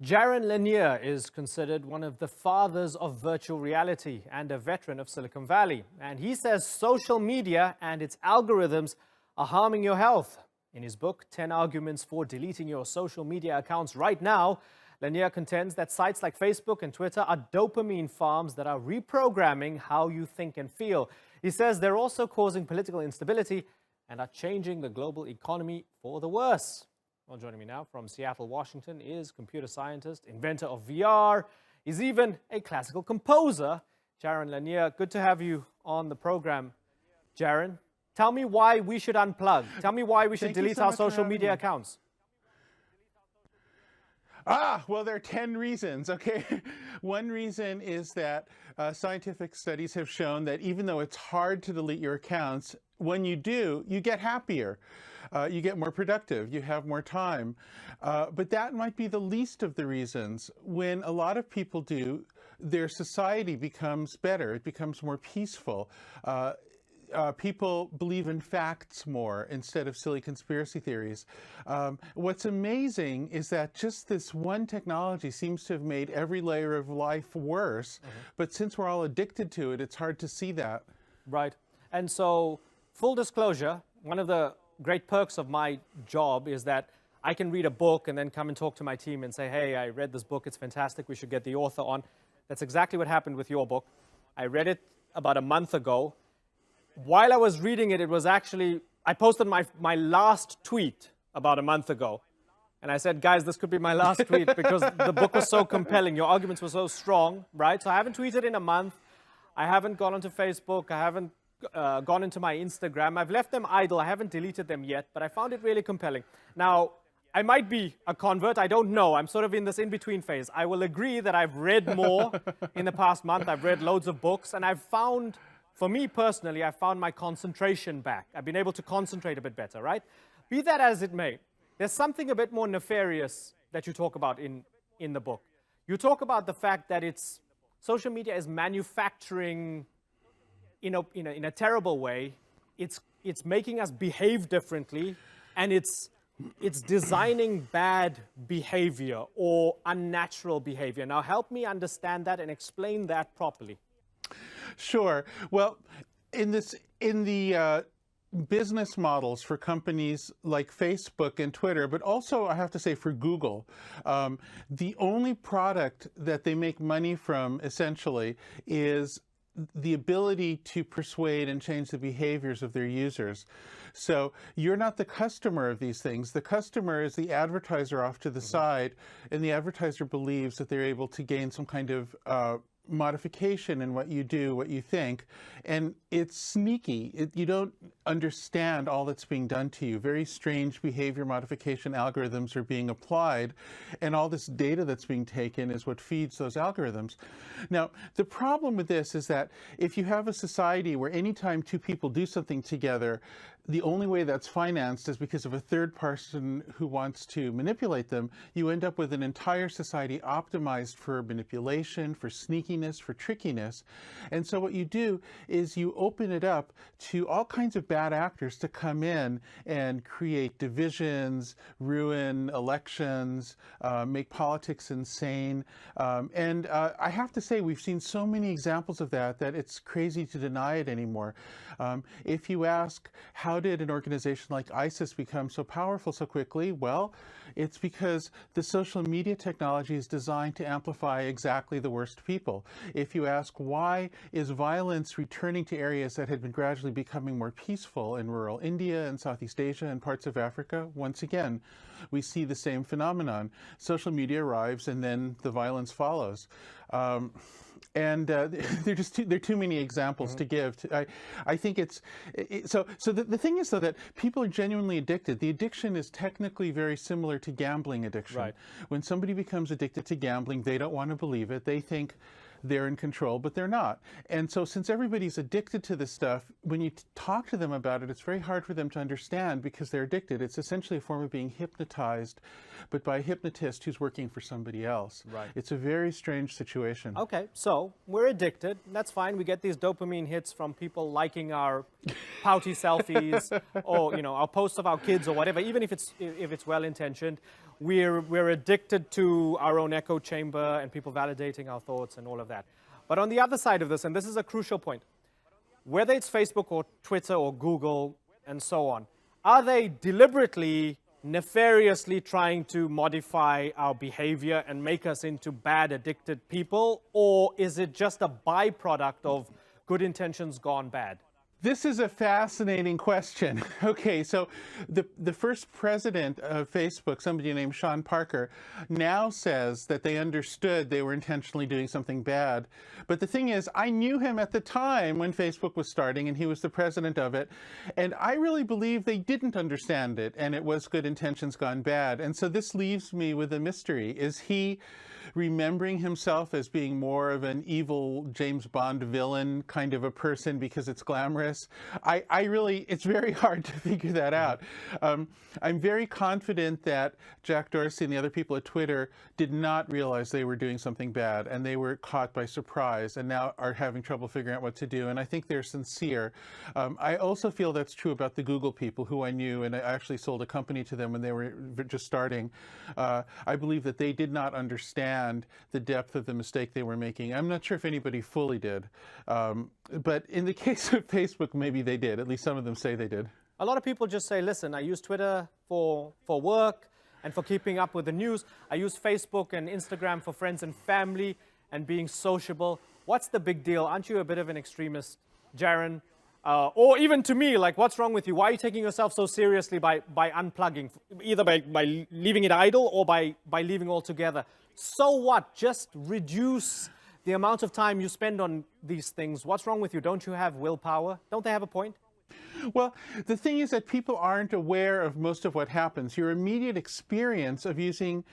Jaron Lanier is considered one of the fathers of virtual reality and a veteran of Silicon Valley. And he says social media and its algorithms are harming your health. In his book, 10 Arguments for Deleting Your Social Media Accounts Right Now, Lanier contends that sites like Facebook and Twitter are dopamine farms that are reprogramming how you think and feel. He says they're also causing political instability and are changing the global economy for the worse. Well, joining me now from Seattle, Washington is computer scientist, inventor of VR. He's even a classical composer, Jaron Lanier. Good to have you on the program, Jaron. Tell me why we should unplug. Tell me why we should delete our social media accounts. Well, there are 10 reasons, okay? One reason is that scientific studies have shown that even though it's hard to delete your accounts, when you do, you get happier. You get more productive, you have more time. But that might be the least of the reasons. When a lot of people do, their society becomes better, it becomes more peaceful. People believe in facts more instead of silly conspiracy theories. What's amazing is that just this one technology seems to have made every layer of life worse. But since we're all addicted to it, it's hard to see that. Right. And so, full disclosure, one of the great perks of my job is that I can read a book and then come and talk to my team and say, hey, I read this book, it's fantastic, we should get the author on. That's exactly what happened with your book. I read it about a month ago. While I was reading it, it was actually, I posted my last tweet about a month ago. And I said, guys, this could be my last tweet because the book was so compelling. Your arguments were so strong, right? So I haven't tweeted in a month. I haven't gone onto Facebook. I haven't gone into my Instagram. I've left them idle. I haven't deleted them yet, but I found it really compelling. Now, I might be a convert. I don't know. I'm sort of in this in-between phase. I will agree that I've read more in the past month. I've read loads of books, and I've found, for me personally, I found my concentration back. I've been able to concentrate a bit better, right? Be that as it may, there's something a bit more nefarious that you talk about in the book. You talk about the fact that social media is manufacturing in a terrible way. It's making us behave differently, and it's designing bad behavior or unnatural behavior. Now, help me understand that and explain that properly. Sure. Well, in the business models for companies like Facebook and Twitter, but also I have to say for Google, the only product that they make money from essentially is the ability to persuade and change the behaviors of their users. So you're not the customer of these things. The customer is the advertiser off to the side, and the advertiser believes that they're able to gain some kind of modification in what you do, what you think, and it's sneaky. You don't understand all that's being done to you. Very strange behavior modification algorithms are being applied, and all this data that's being taken is what feeds those algorithms. Now, the problem with this is that if you have a society where anytime two people do something together, the only way that's financed is because of a third person who wants to manipulate them, you end up with an entire society optimized for manipulation, for sneakiness, for trickiness. And so what you do is you open it up to all kinds of bad actors to come in and create divisions, ruin elections, make politics insane. And I have to say, we've seen so many examples of that it's crazy to deny it anymore. If you ask, how did an organization like ISIS become so powerful so quickly? Well, it's because the social media technology is designed to amplify exactly the worst people. If you ask, why is violence returning to areas that had been gradually becoming more peaceful in rural India and Southeast Asia and parts of Africa? Once again, we see the same phenomenon. Social media arrives and then the violence follows. And there are too many examples to give. I think so the thing is, though, that people are genuinely addicted. The addiction is technically very similar to gambling addiction. Right. When somebody becomes addicted to gambling, they don't want to believe it. They think they're in control, but they're not. And so since everybody's addicted to this stuff, when you talk to them about it, it's very hard for them to understand because they're addicted. It's essentially a form of being hypnotized, but by a hypnotist who's working for somebody else. Right. It's a very strange situation. Okay, so we're addicted. That's fine. We get these dopamine hits from people liking our pouty selfies or, our posts of our kids or whatever, even if it's well-intentioned. we're addicted to our own echo chamber and people validating our thoughts and all of that. But on the other side of this, and this is a crucial point, whether it's Facebook or Twitter or Google and so on, are they deliberately, nefariously trying to modify our behavior and make us into bad, addicted people? Or is it just a byproduct of good intentions gone bad? This is a fascinating question. Okay, so the first president of Facebook, somebody named Sean Parker, now says that they understood they were intentionally doing something bad. But the thing is, I knew him at the time when Facebook was starting, and he was the president of it. And I really believe they didn't understand it, and it was good intentions gone bad. And so this leaves me with a mystery. Is he remembering himself as being more of an evil James Bond villain kind of a person because it's glamorous? I really, it's very hard to figure that out. I'm very confident that Jack Dorsey and the other people at Twitter did not realize they were doing something bad, and they were caught by surprise and now are having trouble figuring out what to do. And I think they're sincere. I also feel that's true about the Google people who I knew, and I actually sold a company to them when they were just starting. I believe that they did not understand the depth of the mistake they were making. I'm not sure if anybody fully did. But in the case of Facebook, maybe they did. At least some of them say they did. A lot of people just say, listen, I use Twitter for work and for keeping up with the news. I use Facebook and Instagram for friends and family and being sociable. What's the big deal? Aren't you a bit of an extremist, Jaron? Or even to me, like, what's wrong with you? Why are you taking yourself so seriously by unplugging, either by leaving it idle or by leaving altogether? So what? Just reduce the amount of time you spend on these things. What's wrong with you? Don't you have willpower? Don't they have a point? Well, the thing is that people aren't aware of most of what happens. Your immediate experience of using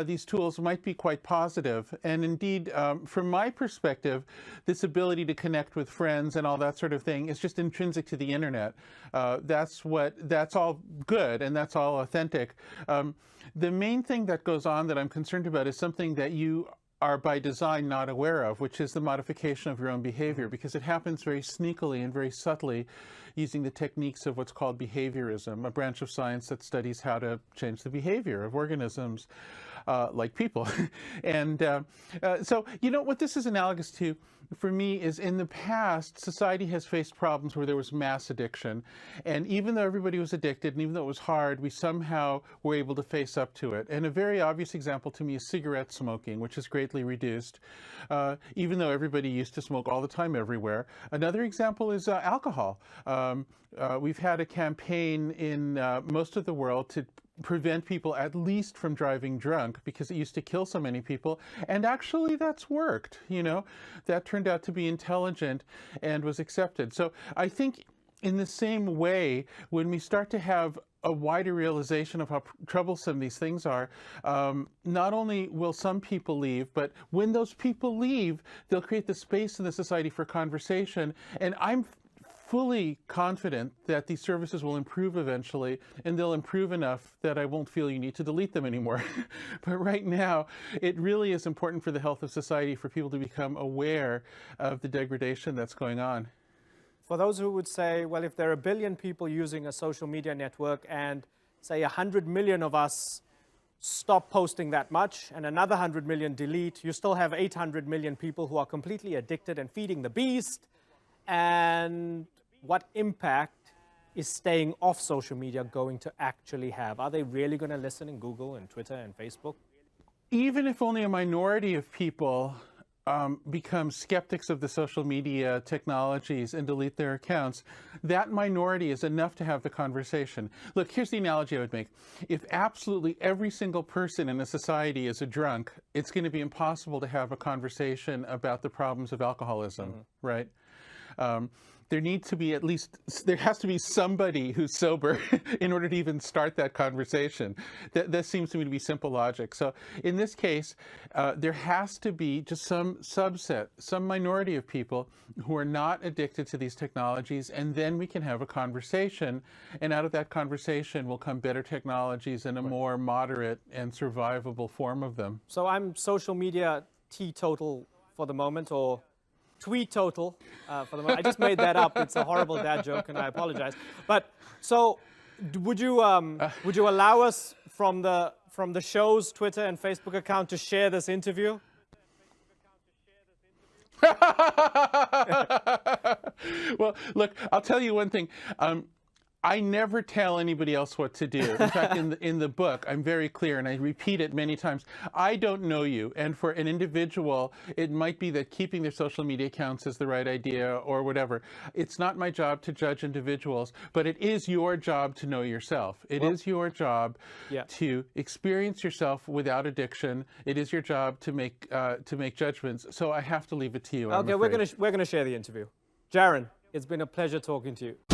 these tools might be quite positive. And indeed, from my perspective, this ability to connect with friends and all that sort of thing is just intrinsic to the internet. That's all good and that's all authentic. The main thing that goes on that I'm concerned about is something that you are by design not aware of, which is the modification of your own behavior, because it happens very sneakily and very subtly using the techniques of what's called behaviorism, a branch of science that studies how to change the behavior of organisms like people. And so, you know, what this is analogous to, for me, is in the past, society has faced problems where there was mass addiction. And even though everybody was addicted, and even though it was hard, we somehow were able to face up to it. And a very obvious example to me is cigarette smoking, which is greatly reduced, even though everybody used to smoke all the time everywhere. Another example is alcohol. We've had a campaign in most of the world to prevent people at least from driving drunk because it used to kill so many people. And actually that's worked, you know. That turned out to be intelligent and was accepted. So I think in the same way, when we start to have a wider realization of how troublesome these things are, not only will some people leave, but when those people leave, they'll create the space in the society for conversation. And I'm fully confident that these services will improve eventually, and they'll improve enough that I won't feel you need to delete them anymore. But right now, it really is important for the health of society for people to become aware of the degradation that's going on. For those who would say, well, if there are 1 billion people using a social media network and say 100 million of us stop posting that much and another 100 million delete, you still have 800 million people who are completely addicted and feeding the beast. And what impact is staying off social media going to actually have? Are they really going to listen in Google and Twitter and Facebook? Even if only a minority of people become skeptics of the social media technologies and delete their accounts, that minority is enough to have the conversation. Look, here's the analogy I would make. If absolutely every single person in a society is a drunk, it's going to be impossible to have a conversation about the problems of alcoholism, right? There needs to be there has to be somebody who's sober in order to even start that conversation. That seems to me to be simple logic. So in this case, there has to be just some subset, some minority of people who are not addicted to these technologies, and then we can have a conversation, and out of that conversation will come better technologies and a more moderate and survivable form of them. So I'm social media teetotal for the moment, or tweet total for the moment. I just made that up. It's a horrible dad joke, and I apologize. But so, would you allow us from the show's Twitter and Facebook account to share this interview? Well, look, I'll tell you one thing. I never tell anybody else what to do. In fact, in the book, I'm very clear, and I repeat it many times. I don't know you, and for an individual, it might be that keeping their social media accounts is the right idea or whatever. It's not my job to judge individuals, but it is your job to know yourself. It is your job to experience yourself without addiction. It is your job to make judgments. So I have to leave it to you. Okay, we're gonna share the interview. Jaron, it's been a pleasure talking to you.